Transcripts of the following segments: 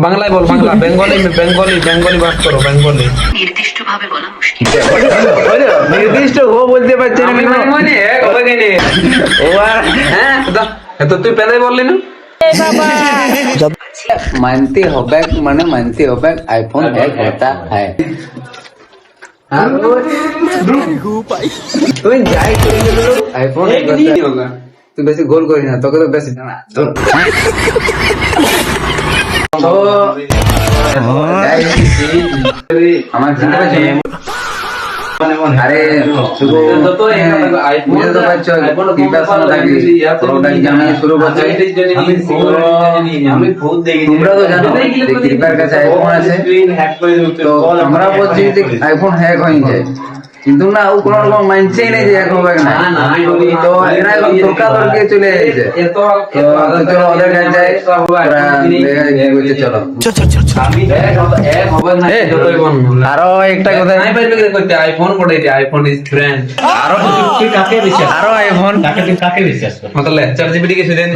বাংলায় বল, Bangla, Bengali Bengali Bengali বাস করো, Bengali. নির্দিষ্ট ভাবে বলা মুশকিল। নির্দিষ্ট ও বলতে পারছে না মানে হবে কেন ও আর হ্যাঁ তো তুই পেলে বললি না मानते हो बैक माने मानते हो बैक आईफोन हैक होता है। তুই যাই করে দিলো आईफोन एक नहीं होगा। তুই বেশি গোল করিস না, তোকে তো বেশি না আমার চিনতে পারছি আরে শুধু বুঝতে তো পারছো প্রিপারেশন থাকি প্রোডাক্ট জানা শুরু করছে। তোমরা তো জানো যে কৃপার কাছে আইফোন আছে, তো আমরা বলছি যে আইফোন হ্যাক হয়ে যায়, কিন্তু না ও কোনো রকম মানছেই নেই যে হ্যাক হবে না। তো এরা এখন তর্কাতর্কি চলে যাচ্ছে। তো চলো ওদের কাছে যাই, ওরা লেগে বলছে চলো। আরো একটা কথা আইফোন করে আইফোন ইজ ফ্রেন্ড আরো আইফোন मतलब चैट जीपीटी के सुदेन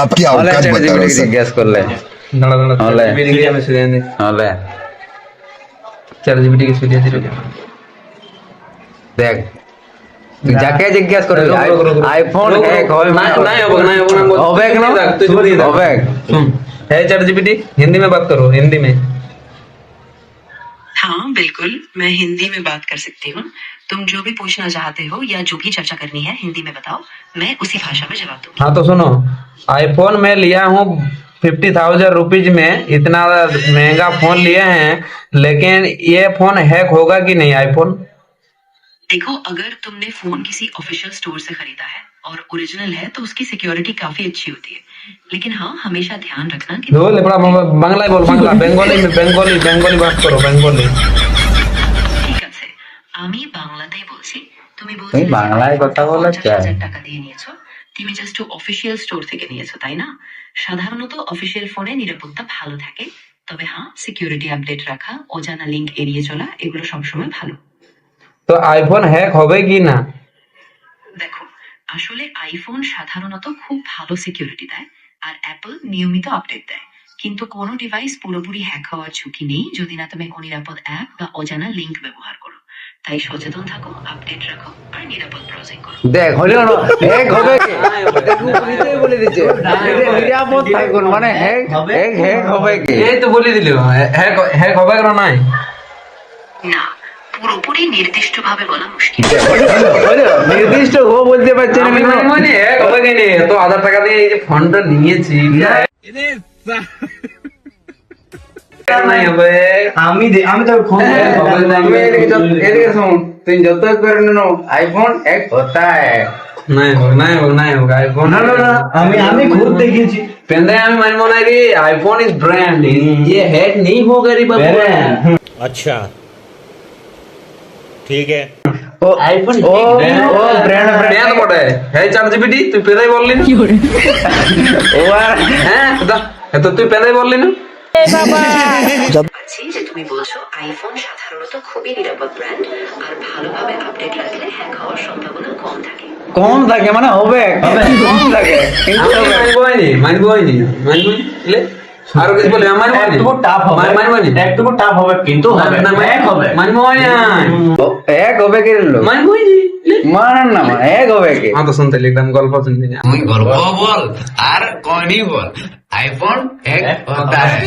आपकी औकात बता रहा हूं গ্যাস करले नड़ा नड़ा होले। चैट जीपीटी के में सुदेन হলে चैट जीपीटी के सुदेन দেখ তুই যাকে জিজ্ঞেস করে আইফোন হ্যাক হবে ना होगा হবে না হবে। सुन है चैट जीपीटी हिंदी में बात करो, हिंदी में। हाँ बिल्कुल, मैं हिंदी में बात कर सकती हूँ। तुम जो भी पूछना चाहते हो या जो भी चर्चा करनी है हिंदी में बताओ, मैं उसी भाषा में जवाब दूंगी। हाँ तो सुनो, आईफोन मैं लिया हूँ 50,000 रुपीज में, इतना महंगा फोन लिए हैं, लेकिन ये फोन हैक होगा कि नहीं आईफोन? देखो, अगर तुमने फोन किसी ऑफिशियल स्टोर से खरीदा है और ओरिजिनल है तो उसकी सिक्योरिटी काफी अच्छी होती है, लेकिन हाँ हमेशा ध्यान रखना कि বাংলায় বল, বাংলা, বেঙ্গলি বেঙ্গলি বেঙ্গলি বাস করো, বেঙ্গলি। ঠিক আছে, আমি বাংলাতেই বলছি। তুমি তুমি বাংলায় কথা বলো চাই। 50,000 টাকা দিয়ে নিয়েছো, তুমি জাস্ট অফিসিয়াল স্টোর থেকে নিয়েছো তাই না? সাধারণত অফিসিয়াল ফোনে নিরাপত্তা ভালো থাকে, তবে হ্যাঁ সিকিউরিটি আপডেট রাখা, অজানা লিংক এড়িয়ে চলা এগুলো সবসময় ভালো। তো আইফোন হ্যাক হবে কি না? দেখো, আসলে আইফোন সাধারণত খুব ভালো সিকিউরিটি দেয় আর অ্যাপল নিয়মিত আপডেট দেয়, কিন্তু কোনো ডিভাইস পুরোপুরি হ্যাক হওয়ার ঝুঁকি নেই যদি না তুমি অনিরাপদ অ্যাপ বা অজানা লিংক ব্যবহার করো। তাই সচেতন থাকো, আপডেট রাখো আর নিরাপদ ব্রাউজিং করো। দেখ হলো না হ্যাক হবে কি দেখো পুলিশই বলে দিচ্ছে নিরাপদ থাকুন মানে হ্যাক হ্যাক হবে কি এই তো বলে দিল হ্যাক হবে কেন নাই? না, পুরোপুরি নির্দিষ্ট ভাবে বলা মুশকিল। নির্দিষ্ট ও বলতে পারছে না মানে হ্যাক হবে কেন? তো 1000 টাকা দিয়ে এই যে ফোনটা নিয়েছি নাই হবে। আমি তো ফোন তুমি এদিকে শোন, তুই যত করে নো আইফোন এক होता है। नहीं होगा आईफोन। ना আমি खुद देखिए पेंदे हमें मन मना रे आईफोन इज ब्रांड, ये हैक नहीं होगा रे बाबू। अच्छा ठीक है। ओ आईफोन ओ ब्रांड ब्रांड पड़े है चैट जीपीटी तू पहले ही बोल ली ना ও আর हैं तो तू पहले ही बोल ली ना আছে যে তুমি বলছো আইফোন সাধারণত খুবই নিরাপদ ব্র্যান্ড আর ভালোভাবে আপডেট রাখলে হ্যাক হওয়ার সম্ভাবনা কম থাকে। কম থাকে মানে হবে কম থাকে মানবই লে আর কিছু বলে একটু টাফ হবে একটু টাফ হবে কিন্তু হবে না হ্যাক হবে মানবই না এক হবে কি লো মানবই মান না এক হবে কি। हाँ तो सुनते एकदम गल्प सुनते তুই গল্প বল আর কোনি বল আইফোন এক होता है।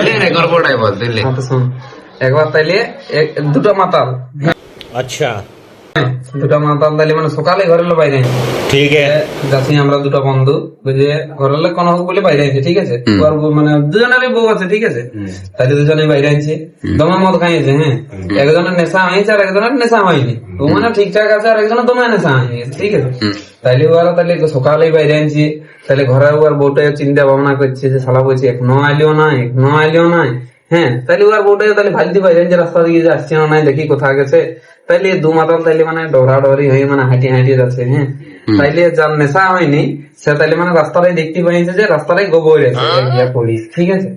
লে গল্পটাই বল দিলে। हाँ तो सुन एक बार তাইলে দুটো মাতাল अच्छा দুটো মাতাল তাইলে মানে সকালে ঘরে লো বাইরে ठीक है। যাচ্ছি আমরা দুটো বন্ধু বুঝে ঘরের লোক কোনো হোক বলে বাইরে আনছে, ঠিক আছে? আর মানে দুজনেরই বউ আছে, ঠিক আছে? তাহলে দুজনে বাইরে আনছে, দমে মদ খাইছে। হ্যাঁ, একজনের নেশা হয়েছে আর একজনের নেশা হয়নি, ও মানে ঠিকঠাক আছে আর একজনের দমে নেশা হয়নি, ঠিক আছে? তাইলে ওরা তাহলে সকালেই বাইরে আনছে, তাহলে ঘরে ওর বউটা চিন্তা ভাবনা করছে যে শালা বলছে এখনো আইলিও নাই। হ্যাঁ, তাহলে ওর বউটা তাহলে ভালতি বাইরে আনছে, রাস্তা দিকে যাচ্ছে না নাই দেখি কোথায় গেছে। তাইলে দু মাতাল তাইলে মানে ডরাডরি হয়ে মানে হাঁটি যাচ্ছে। হ্যাঁ, তাইলে যার নেশা হয়নি সে তাইলে মানে রাস্তাটাই দেখতে পাইছে যে রাস্তাটাই গোবর আছে পড়িস, ঠিক আছে?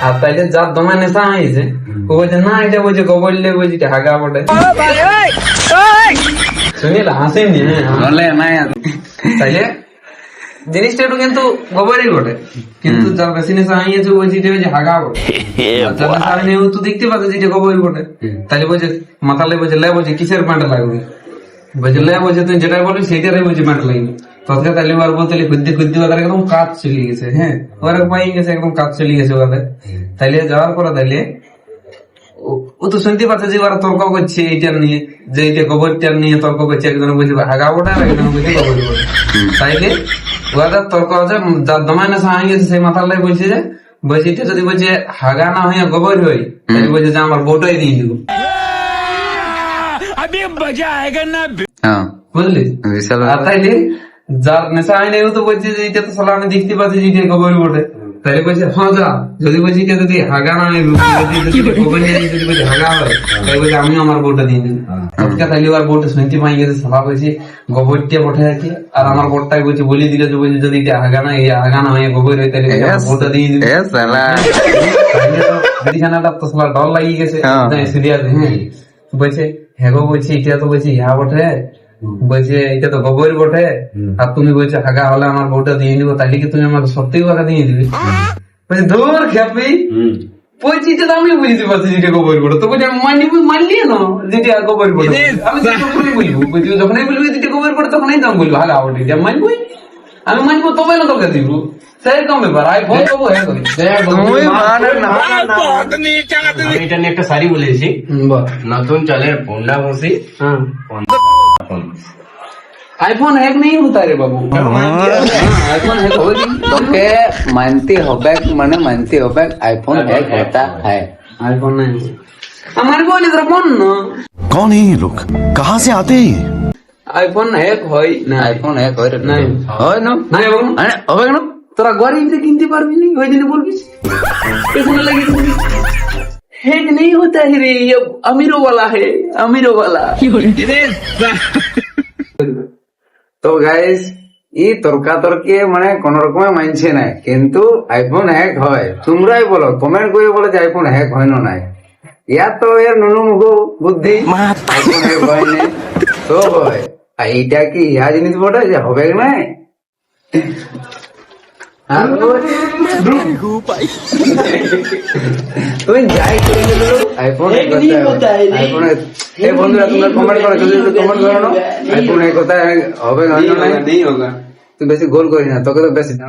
আর তাইলে যার দমে নেশা হয়েছে ও বলছে না এটা বলছে গোবরলে বলছে হাগা বটে। শুনিলে হাসিনি, হ্যাঁ বলে নাই তাইলে জিনিসটা একটু কিন্তু গোবরই বটে, কিন্তু যার বেশি নেশা হয়েছে ওই যেটা যে হাগা বটে, যার নেশা হয়নি ও তো দেখতে পাচ্ছে যেটা গোবরই বটে। তাইলে বলছে মাথালে বলছে লে বলছে কিসের প্যান্ট লাগবে, বলছে লে বলছে তুই যেটা বলবি সেইটারই বলছে প্যান্ট লাগবে। তৎকে তাইলে আর বলতে খুদ্দি খুদ্দি ওদের একদম কাজ চলে গেছে, হ্যাঁ ওরা পাই গেছে একদম কাজ চলে গেছে ওদের। তাইলে যাওয়ার পরে তাইলে ও তো শুনতে পাচ্ছে যে ওরা তর্ক করছে এইটার নিয়ে, যে এইটা গোবরটার নিয়ে তর্ক করছে, একজন বলছে হাগা ওটা আর একজন বলছে গোবর ওটা। তাইলে ওদের তর্ক আছে, যার দমায় নেশা হয়ে গেছে সেই মাথালাই বলছে যে বলছে এটা যদি বলছে হাগা না হইয়া গোবর হই, তাহলে বলছে যে আমার বউটাই দিয়ে দিব, হ্যাঁ বুঝলি? বিশাল আর তাইলে যার নেশা হয়নি ও তো বলছে যে এটা তো সালা আমি দেখতে পাচ্ছি যে এটা গোবর বটে। তাইলে বলছে হ্যাঁ যা, যদি বলছি এটা যদি হাগা না হয় গোবর নিয়ে যদি বলছে হাগা হয়, তাই বলছে আমিও আমার বউটা দিয়ে দিবি। তাইলে আর বউটা শুনতে পাই গেছে, সালা বলছে গোবরটা বটে আছে, আর আমার বউটাই বলছে বলে দিলে যে বলছে যদি এটা হাগা না এই হাগা না হয় গোবর হয়, তাহলে আমার বউটা দিয়ে দিবি। এ শালা তাইলে তো বিছানাটা তো সালা ডর লাগিয়ে গেছে, সিরিয়াস। হ্যাঁ বলছে হ্যাঁ গো, বলছে এটা তো বলছে ইহা বটে, বলছে এটা তো গোবর বটে, আর তুমি বলছো হাগা হলে আমার বউটা দিয়ে নিবো, তাহলে কি তুমি আমাকে সত্যি কথা দিয়ে দিবি? বলছে ধর খেপি, বলছি যে আমি বুঝতে পারছি যেটা গোবর বটে, তো বলছে আমি মানলি না যেটা গোবর বটে, আমি তো তখনই বলবো, বলছি যখনই বলবি যেটা গোবর বটে তখনই তো আমি বলবো হাগা বটে, যে মানবই আমি মানবো তবে না তোকে দিব, সেরকম ব্যাপার। আইফোন পাবো হ্যাঁ করি তুই মানে না আমি এটা নিয়ে একটা শাড়ি বলেছি, নতুন চালের পোন্ডা বসি आईफोन हैक नहीं होता रे बाबू, आईफोन हैक हो नहीं, তোকে মানতে হবে, মানে মানতে হবে আইফোন হ্যাক হতা है। आईफोन नहीं हमारे को नहीं तेरा फोन ना, कौन है ये लोग, कहाँ से आते हैं ये? आईफोन हैक होई ना, আইফোন হ্যাক হয় রে नहीं হয় না नहीं बाबू আরে হবে কেন? তোরা গরিব से কিনতে পারবি नहीं, ওই দিন বলবি পেছনে লাগিয়ে দিবি। हैक नहीं होता है रे, ये अमीरों वाला है, अमीरों वाला। তো গাইস এই তর্কাতর্কি মানে কোন রকমের মানছে না, কিন্তু আইফোন হ্যাক হয়। তোমরাই বলো, কমেন্ট করে বলো যে আইফোন হ্যাক হয় না নাই। ইয়ার তো এর নুনু মুখ বুদ্ধি, আইফোন হ্যাক হয় না তো হয়। আর এইটা কি ইয়া জিনিস বটে যে হবে না? তুমি যাই করে আইফোন আইফোন এই বন্ধুরা তোমরা কমেন্ট করো, যদি কমেন্ট করো না আইফোন এই কথা হবে না नहीं होगा। তুই বেশি গোল করিস না, তোকে তো বেশি না